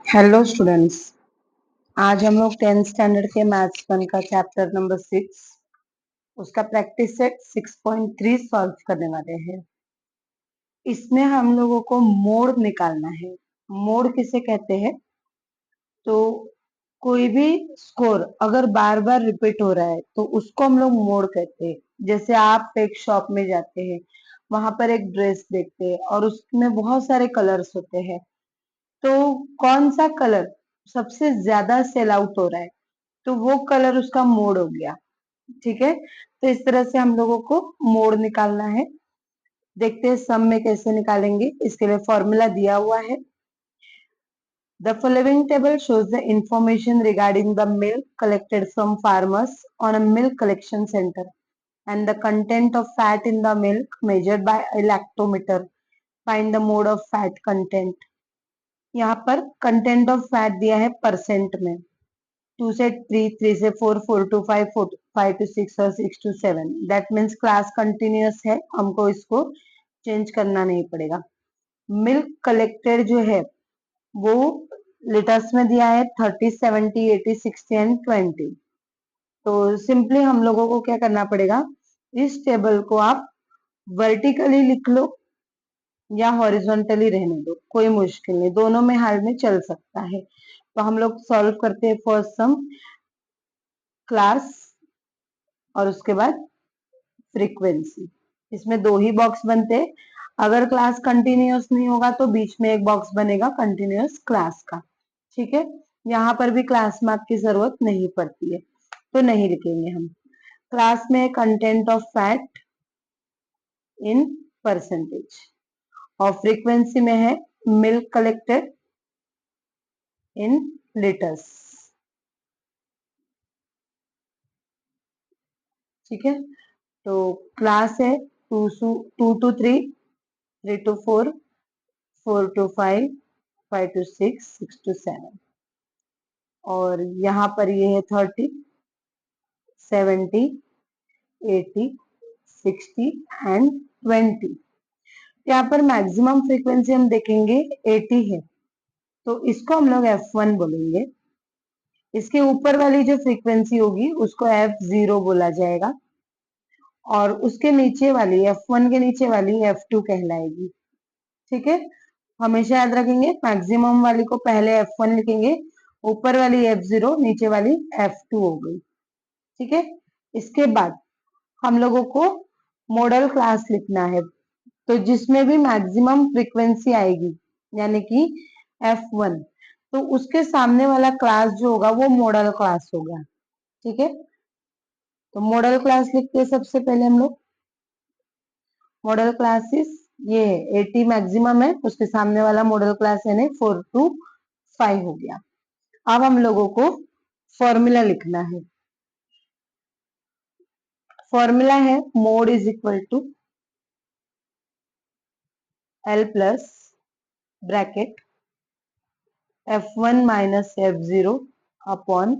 Hello students. आज हम लोग 10th स्टैंडर्ड के मैथ्स वन का चैप्टर नंबर 6 उसका प्रैक्टिस सेट 6.3 सॉल्व करने वाले हैं। इसमें हम लोगों को मोड निकालना है। मोड किसे कहते हैं? तो कोई भी स्कोर अगर बार बार रिपीट हो रहा है तो उसको हम लोग मोड कहते हैं। जैसे आप एक शॉप में जाते हैं, वहां पर एक ड्रेस देखते हैं और उसमें बहुत सारे कलर्स होते हैं, तो कौन सा कलर सबसे ज्यादा सेल आउट हो रहा है तो वो कलर उसका मोड हो गया। ठीक है, तो इस तरह से हम लोगों को मोड निकालना है। देखते हैं सम में कैसे निकालेंगे। इसके लिए फॉर्मूला दिया हुआ है। The following table shows the information regarding the milk collected from farmers on a milk collection center and the content of fat in the milk measured by a lactometer. Find the mode of fat content. यहाँ पर content of fat दिया है percent में। 2 से 3, 3 से 4, 4 to 5, 4 5 to 6 और 6 to 7। That means class continuous है, हमको इसको चेंज करना नहीं पड़ेगा। मिल्क कलेक्टेड जो है वो लीटर्स में दिया है 30, 70, 80, 60 एंड 20। तो सिंपली हम लोगों को क्या करना पड़ेगा, इस टेबल को आप वर्टिकली लिख लो या हॉरिजॉन्टली रहने दो, कोई मुश्किल नहीं, दोनों में हाल में चल सकता है। तो हम लोग सॉल्व करते हैं फर्स्ट सम क्लास और उसके बाद फ्रीक्वेंसी। इसमें दो ही बॉक्स बनते हैं। अगर क्लास कंटिन्यूअस नहीं होगा तो बीच में एक बॉक्स बनेगा कंटिन्यूअस क्लास का। ठीक है, यहाँ पर भी क्लास मार्क की जरूरत नहीं पड़ती है तो नहीं लिखेंगे हम। क्लास में content of fat in percentage और फ्रीक्वेंसी में है मिल्क कलेक्टेड इन लीटर्स। ठीक है, तो क्लास है 2 to 3, 3 to 4, 4 to 5, 5 to 6, 6 to 7 और यहाँ पर ये है 30, 70, 80, 60 एंड 20। यहाँ पर मैक्सिमम फ्रीक्वेंसी हम देखेंगे 80 है, तो इसको हम लोग F1 बोलेंगे। इसके ऊपर वाली जो फ्रीक्वेंसी होगी उसको F0 बोला जाएगा और उसके नीचे वाली F1 के नीचे वाली F2 कहलाएगी। ठीक है, हमेशा याद रखेंगे, मैक्सिमम वाली को पहले F1 लिखेंगे, ऊपर वाली F0, नीचे वाली F2 हो गई। ठीक है, इसके बाद हम लोगों को मॉडल क्लास लिखना है, तो जिसमें भी मैक्सिमम फ्रीक्वेंसी आएगी यानी कि F1, तो उसके सामने वाला क्लास जो होगा वो मॉडल क्लास होगा। ठीक है, तो मॉडल क्लास लिखते हैं सबसे पहले हम लोग। मॉडल क्लासेस ये है 80 मैक्सिमम है, उसके सामने वाला मॉडल क्लास यानी 4 to 5 हो गया। अब हम लोगों को फॉर्मूला लिखना है। फॉर्मूला है mode is equal to L plus bracket F1 minus F0 upon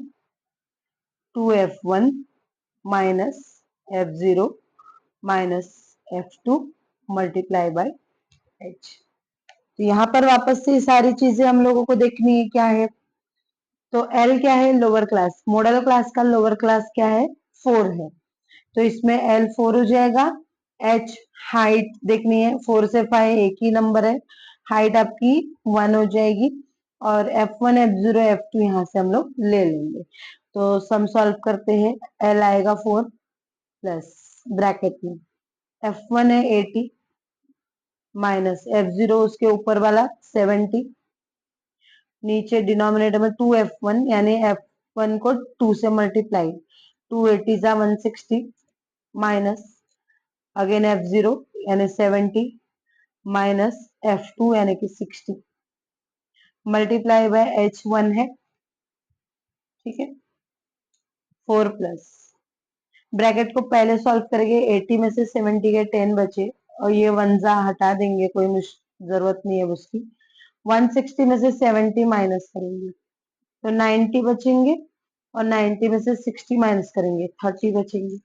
2F1 minus F0 minus F2 multiply by H। तो यहाँ पर वापस से सारी चीजें हम लोगों को देखनी है क्या है। तो L क्या है? Lower class. मॉडल क्लास का लोअर क्लास क्या है? 4 है, तो इसमें L 4 हो जाएगा। H हाइट देखनी है, 4 से 5 एक ही नंबर है, हाइट आपकी 1 हो जाएगी और F1 F0 F2 यहाँ से हम लोग ले लेंगे। तो सम सॉल्व करते हैं। L आएगा 4 प्लस ब्रैकेट में F1 है 80 माइनस F0 उसके ऊपर वाला 70, नीचे डिनोमिनेटर में 2F1 यानी F1 को 2 से मल्टीप्लाई, 280 जा 160 माइनस अगेन F0 यानी 70 माइनस F2 यानी कि 60 मल्टीप्लाई बाय H1 है। ठीक है, 4 प्लस ब्रैकेट को पहले सॉल्व करेंगे, 80 में से 70 के 10 बचे और ये 1 जा हटा देंगे, कोई जरूरत नहीं है उसकी। 160 में से 70 माइनस करेंगे तो 90 बचेंगे और 90 में से 60 माइनस करेंगे 30 बचेंगे।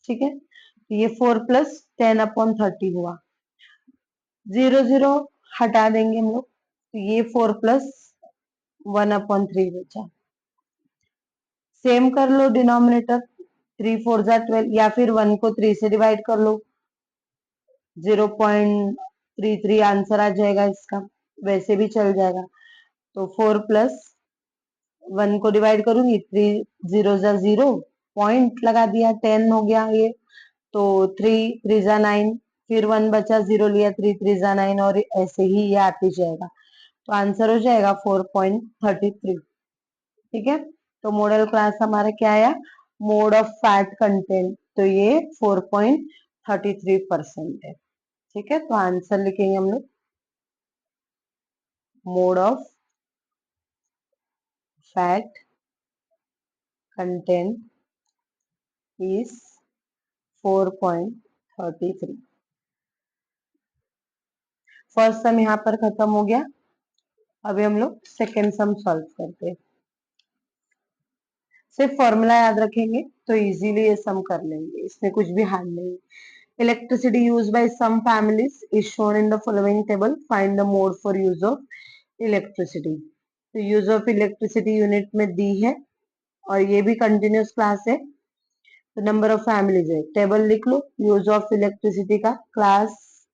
ठीक है, तो ये 4 प्लस 10 अपॉन 30 हुआ। 0 0 हटा देंगे हम लोग, तो ये 4 प्लस 1/3 बचा। सेम कर लो डिनोमिनेटर, 3 4 जा 12, या फिर 1 को 3 से डिवाइड कर लो, 0.33 आंसर आ जाएगा इसका, वैसे भी चल जाएगा। तो 4 प्लस 1 को डिवाइड करूंगी, 3 0 जा 0, पॉइंट लगा दिया, 10 हो गया ये। तो 3 3 जा 9, फिर 1 बचा, 0 लिया, 3 3 जा 9, और ऐसे ही ये आती जाएगा। तो आंसर हो जाएगा 4.33। ठीक है, तो मॉडल क्लास हमारा क्या आया, मोड ऑफ फैट कंटेंट, तो ये 4.33% है। ठीक है, तो आंसर लिखेंगे हम लोग, mode of fat content is 4.33। First sum यहाँ पर खत्म हो गया। अभी हम लोग सेकेंड सम सॉल्व करते हैं। सिर्फ फॉर्मूला याद रखेंगे तो इजीली ये सम कर लेंगे, इसमें कुछ भी हार्ड नहीं। Electricity use by some families is shown in the following table, find the mode for use of electricity. तो यूज ऑफ इलेक्ट्रिसिटी यूनिट में दी है, और ये भी कंटिन्यूस क्लास है। तो नंबर ऑफ फैमिलीज है, टेबल लिख लो। यूज ऑफ इलेक्ट्रिसिटी का class,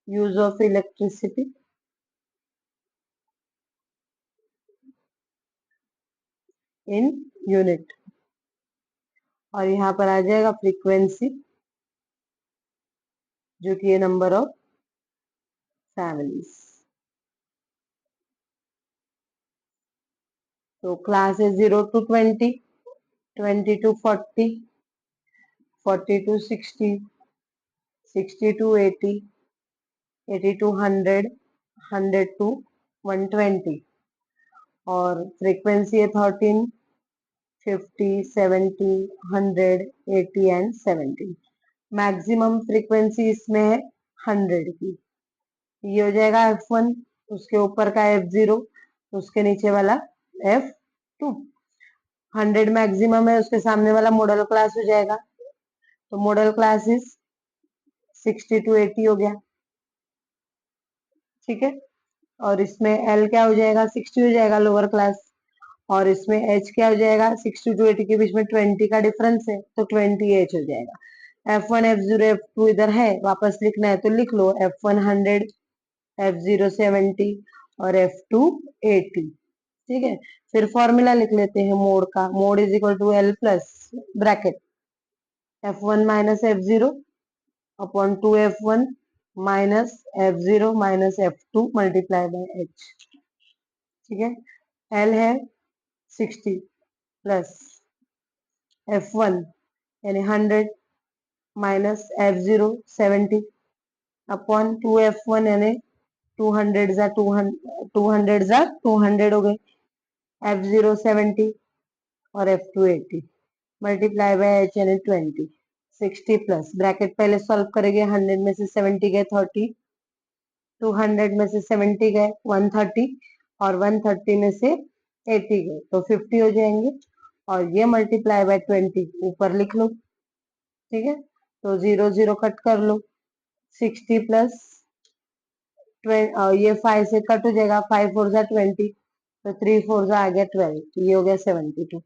use of electricity in unit, और यहाँ पर आ जाएगा फ्रीक्वेंसी, जो कि है नंबर ऑफ फैमिलीज। तो क्लास है 0 to 20, 20 to 40, 40 to 60, 60 to 80, 80 to 100, 100 to 120, और फ्रीक्वेंसी है 13, 50, 70, 100, 80 एंड 70। मैक्सिमम फ्रीक्वेंसी इसमें है 100 की। ये हो जाएगा F1, उसके ऊपर का F0, उसके नीचे वाला F2। 100 मैक्सिमम है, उसके सामने वाला मॉडल क्लास हो जाएगा। तो मॉडल क्लास इज 60 to 80 हो गया। ठीक है, और इसमें L क्या हो जाएगा, 60 हो जाएगा लोअर क्लास, और इसमें H क्या हो जाएगा, 60 to 80 के बीच में 20 का डिफरेंस है, तो 20H हो जाएगा। F1 F0 F2 इधर है, वापस लिखना है तो लिख लो, F1 100, F0 70 और F2 80। ठीक है, फिर फॉर्मूला लिख लेते हैं मोड का। Mode is equal to L plus bracket F1 minus F0 upon 2F1 minus F0 minus F2 multiply by H। ठीक है, L है 60 प्लस F1 यानी 100 माइनस F0 70 अपॉन 2F1 यानी 200 जा 200 जा 200 हो गए, F0 70 और F2 80 मल्टीप्लाई बाय H यानी 20। 60 प्लस ब्रैकेट पहले सॉल्व करेंगे, 100 में से 70 गए 30, 200 में से 70 गए 130, और 130 में से 80 गए तो 50 हो जाएंगे, और ये मल्टीप्लाई बाय 20 ऊपर लिख लो। ठीक है, तो 0 0 कट कर लो, 60 प्लस ये 5 से कट हो जाएगा, 5 4 जा 20, तो 3 4 जा आ गया 12, तो ये हो गया 72।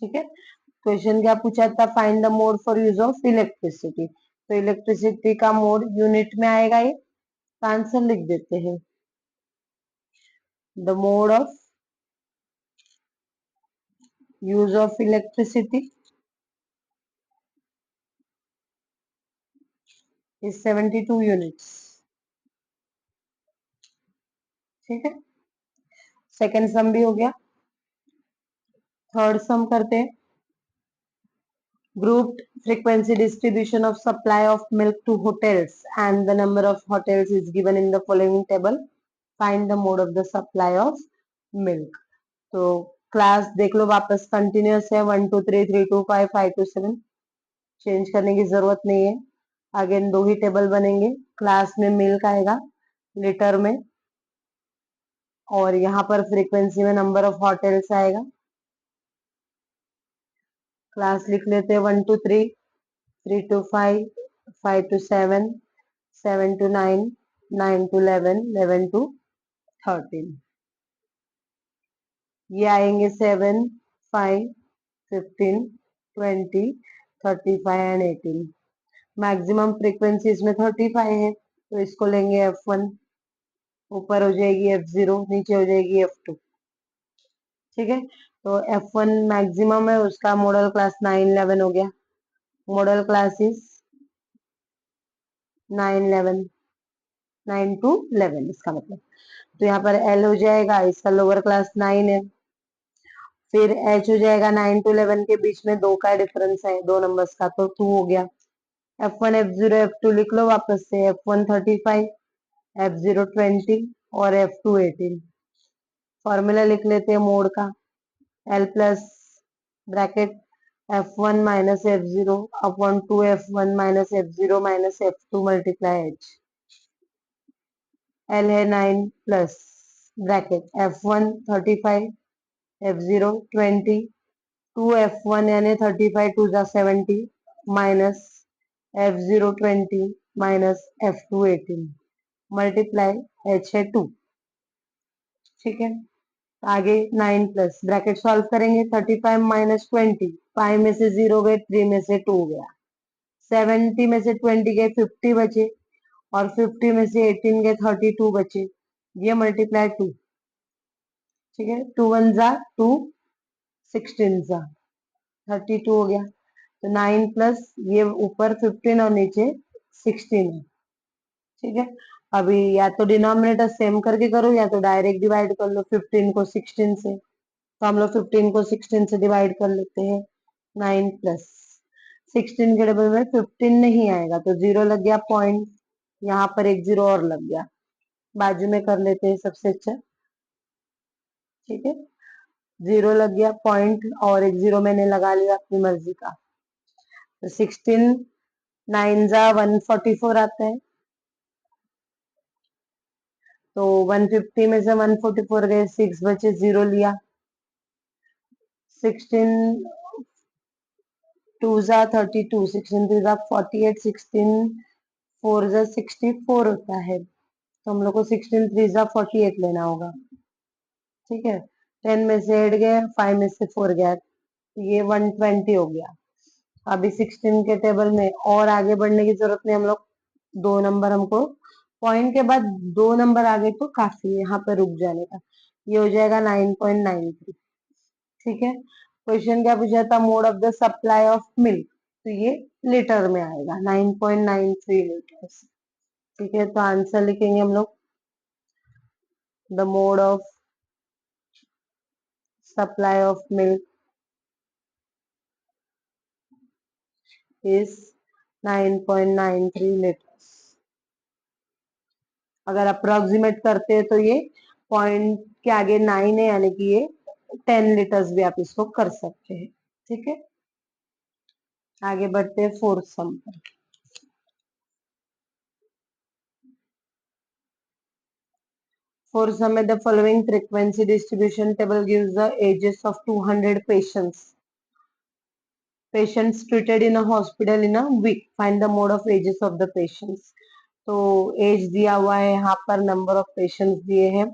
ठीक है, क्वेश्चन क्या पूछा था, find the mode for use of electricity. तो इलेक्ट्रिसिटी का मोड यूनिट में आएगा ये, तो आंसर लिख देते हैं, the mode of use of electricity is 72 units. ठीक है, सेकेंड सम भी हो गया। थर्ड सम करते हैं। Grouped frequency distribution of supply of milk to hotels, and the number of hotels is given in the following table. Find the mode of the supply of milk. तो class देख लो वापस continuous है, 1 2 3 3 2 5 5 2 7, change करने की जरूरत नहीं है। Again दो ही टेबल बनेंगे, क्लास में मिल्क आएगा लीटर में, और यहाँ पर फ्रीक्वेंसी में नंबर ऑफ हॉटेल्स आएगा। क्लास लिख लेते हैं 1 2 3, 3 to 5, 5 to 7, 7 to 9, 9 to 11, 11 to 13। ये आएंगे 7, 5, 15, 20, 35 एंड 18। मैक्सिमम फ्रीक्वेंसी इसमें 35 है, तो इसको लेंगे F1, ऊपर हो जाएगी F0, नीचे हो जाएगी F2। ठीक है, तो F1 मैक्सिमम है, उसका मॉडल क्लास 911 हो गया। मॉडल क्लास इज 911, 9 to 11 इसका मतलब। तो यहाँ पर L हो जाएगा, इसका लोअर क्लास 9 है। फिर H हो जाएगा 9 to 11 के बीच में 2 का डिफरेंस है, 2 नंबर्स का, तो 2 हो गया। F1, F0, F2 लिख लो वापस से। F1 35, F0 20 और F2 18। फॉर्मूला लिख लेते हैं मोड का। L plus bracket F1 minus F0 upon 2 F1 minus F0 minus F2 multiply H। L है 9 plus bracket F1 35, F0 20, 2 F1 यानी 35 2 जा 70 minus F0 20 minus F2 18 multiply H है 2। ठीक है, आगे 9 प्लस ब्रैकेट सॉल्व करेंगे। 35 माइनस 20, 5 में से 0 गए, 3 में से 2 गया, 70 में से 20 गए, 50 बचे, और 50 में से 18 गए, 32 बचे। ये मल्टीप्लाई 2। ठीक है, 2 1 जा 2, 16 जा 32 हो गया। तो 9 प्लस ये ऊपर 15 और नीचे 16 है। ठीक है, अभी या तो डिनोमिनेटर सेम करके करो या तो डायरेक्ट डिवाइड कर लो 15 को 16 से। तो हम लोग 15 को 16 से डिवाइड कर लेते हैं। 9 प्लस 16 के डबल में 15 नहीं आएगा, तो 0 लग गया पॉइंट, यहाँ पर एक 0 और लग गया, बाजू में कर लेते हैं सबसे अच्छा। ठीक है, 0 लग गया पॉइंट और एक 0 मैंने लगा लिया अपनी मर्जी का। तो 16 9 जा 144 आता है, तो 150 में से 144 गए, 6 बचे, 0 लिया। 16 2 जा 32, 16 3 जा 48, 16 4 जा 64 होता है, तो हम लोग को 16 3 जा 48 लेना होगा। ठीक है, 10 में से 8 गए, 5 में से 4 गया, तो ये 120 हो गया। अभी 16 के टेबल में और आगे बढ़ने की जरूरत नहीं, हम लोग 2 नंबर हमको पॉइंट के बाद 2 नंबर आगे तो काफी है यहाँ पे रुक जाने का। ये हो जाएगा 9.93। ठीक है, क्वेश्चन क्या पूछा था, mode of the supply of milk, तो ये लीटर में आएगा 9.93 लीटर। ठीक है, तो आंसर लिखेंगे हम लोग, the mode of supply of milk is 9.93 litres. अगर अप्रोक्सीमेट करते हैं तो ये पॉइंट के आगे 9 है, यानी कि ये 10 लीटर्स भी आप इसको कर सकते हैं। ठीक है, आगे बढ़ते हैं फोर्थ सम पर। फोर्थ सम में the following frequency distribution table gives the ages of 200 patients treated in a hospital in a week. Find the mode of ages of the patients. तो एज दिया हुआ है यहाँ पर, नंबर ऑफ पेशेंट्स दिए हैं,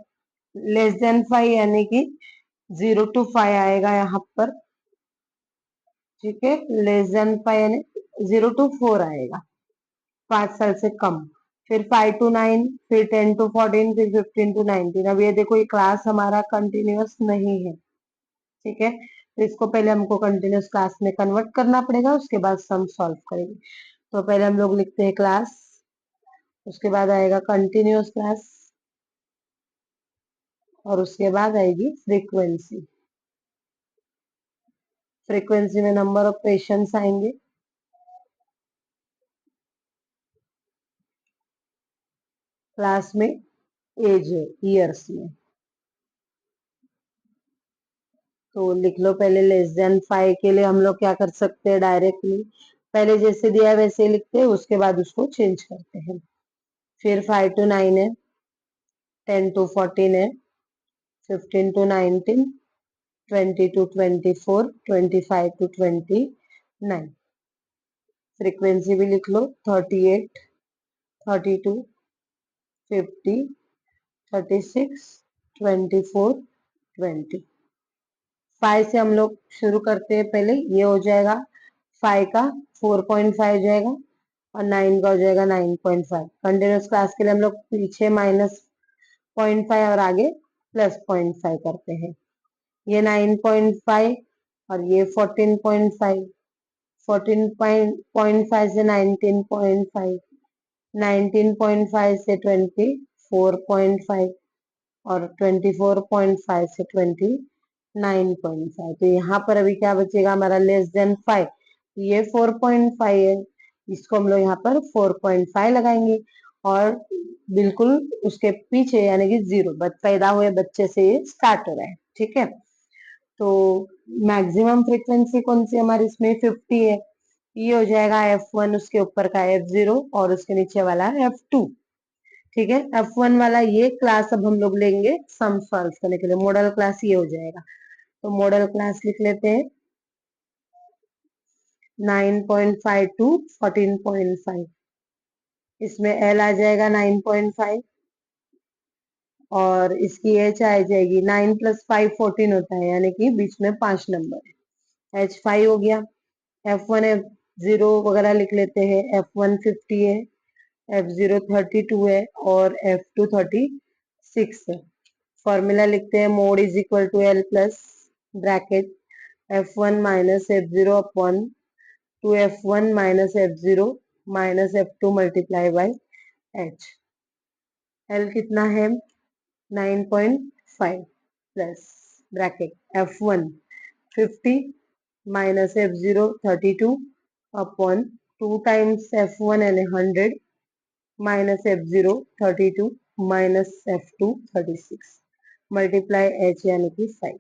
less than 5 यानी कि 0 to 5 आएगा यहाँ पर। ठीक है, लेस देन 5 यानी 0 to 4 आएगा, 5 साल से कम। फिर 5 to 9, फिर 10 to 14, फिर 15 to 19। अब ये देखो, ये क्लास हमारा कंटिन्यूअस नहीं है। ठीक है, तो इसको पहले हमको कंटिन्यूअस क्लास में कन्वर्ट करना पड़ेगा, उसके बाद सम सॉल्व करेंगे। तो पहले हम लोग लिखते हैं क्लास, उसके बाद आएगा कंटिन्यूअस क्लास, और उसके बाद आएगी फ्रीक्वेंसी। फ्रीक्वेंसी में नंबर ऑफ पेशेंट्स आएंगे, क्लास में एज है ईयर्स में। तो लिख लो पहले लेस देन 5 के लिए हम लोग क्या कर सकते हैं, डायरेक्टली पहले जैसे दिया है वैसे ही लिखते हैं, उसके बाद उसको चेंज करते हैं। फिर 5 to 9 है, 10 to 14 है, 15 to 19, 20 to 24, 25 to 29। फ्रीक्वेंसी भी लिख लो, 38, 32, 50, 36, 24, 20। 5 से हम लोग शुरू करते हैं। पहले ये हो जाएगा 5 का 4.5 हो जाएगा और 9 का हो जाएगा 9.5। कंटिन्यूस क्लास के लिए हम लोग पीछे -0.5 और आगे +0.5 करते हैं। ये 9.5 और ये 14.5, 14.5 से 19.5, 19.5 से 24.5 और 24.5 से 29.5। तो यहाँ पर अभी क्या बचेगा हमारा <5। ये 4.5 है, इसको हम लोग यहाँ पर 4.5 लगाएंगे और बिल्कुल उसके पीछे यानी कि 0 पैदा हुए बच्चे से ये स्टार्ट हो रहा है। ठीक है, तो मैक्सिमम फ्रीक्वेंसी कौन सी हमारी इसमें 50 है। ये हो जाएगा F1, उसके ऊपर का F0 और उसके नीचे वाला F2। ठीक है, F1 वाला ये क्लास अब हम लोग लेंगे सम सॉल्व करने के लिए। मॉडल क्लास ये हो जाएगा, तो मॉडल क्लास लिख लेते हैं 9.5 टू 14.5। इसमें L आ जाएगा 9.5 और इसकी एच आ जाएगी 9 + 5 14 होता है, यानी कि बीच में 5 नंबर है। H5 हो गया। F1 F0 वगैरह लिख लेते हैं। F1 50 है, F0 32 है और F2 36 है। फॉर्मूला लिखते हैं mode is equal to L plus bracket F1 minus F0 upon 2F1 minus F0 minus F2 multiply by H। L कितना है 9.5 plus bracket F1 50 minus F0 32 upon 2 times F1 यानी 100 minus F0 32 minus F2 36 multiply H यानी कि 5।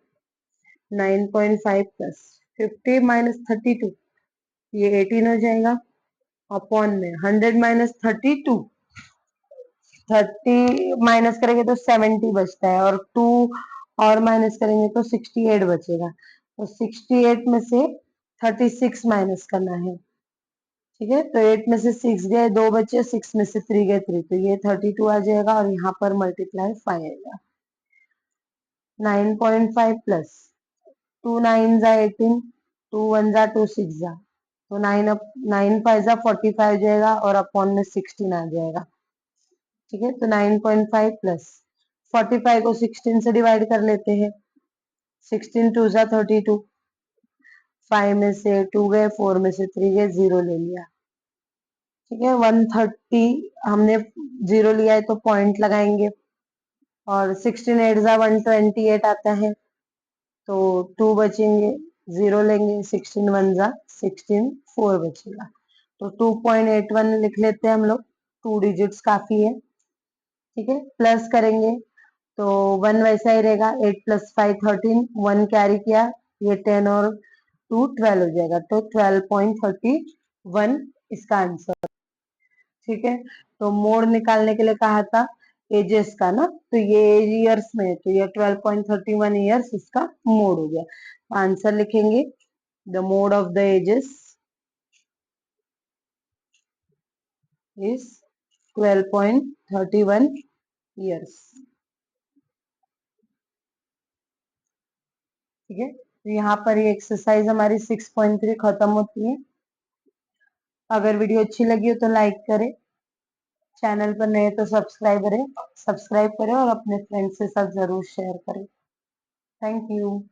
9.5 plus 50 minus 32 ये 18 हो जाएगा upon में 100 minus 32, 30 minus करेंगे तो 70 बचता है और 2 और माइनस करेंगे तो 68 बचेगा। तो 68 में से 36 माइनस करना है। ठीक है, तो 8 में से 6 गए, 2 बचे, 6 में से 3 गए 3, तो ये 32 आ जाएगा और यहाँ पर मल्टीप्लाई 5 आएगा। 9.5 प्लस 2 9 जा 18, 2 1 जा 2 6 जा, तो 9 5 जा 45 हो जाएगा और अपॉन में 16 आ जाएगा। ठीक है, तो 9.5 प्लस 45 को 16 से डिवाइड कर लेते हैं। 16 2 जा 32, 5 में से 2 गए, 4 में से 3 गए, 0 ले लिया। ठीक है, 130 हमने 0 लिया है तो पॉइंट लगाएंगे और 16 8 जा 128 आता है, तो 2 बचेंगे, 0 लेंगे, 16 1 जा 16 4 बचेगा, तो 2.81 लिख लेते हैं हम लोग। 2 डिजिट्स काफी है। ठीक है, प्लस करेंगे तो 1 वैसा ही रहेगा। 8 + 5 13, 1 कैरी किया, ये 10 और 2 12 हो जाएगा, तो 12.31 इसका आंसर। ठीक है, तो मोड निकालने के लिए कहा था एजेस का ना, तो ये ईयर्स में है, तो ये 12.31 ईयर्स इसका मोड हो गया। आंसर लिखेंगे the mode of the ages is 12.31 years. ठीक है, तो यहाँ पर ये एक्सरसाइज हमारी 6.3 खत्म होती है। अगर वीडियो अच्छी लगी हो तो लाइक करें, चैनल पर नए तो सब्सक्राइब करें और अपने फ्रेंड्स के साथ जरूर शेयर करें। Thank you.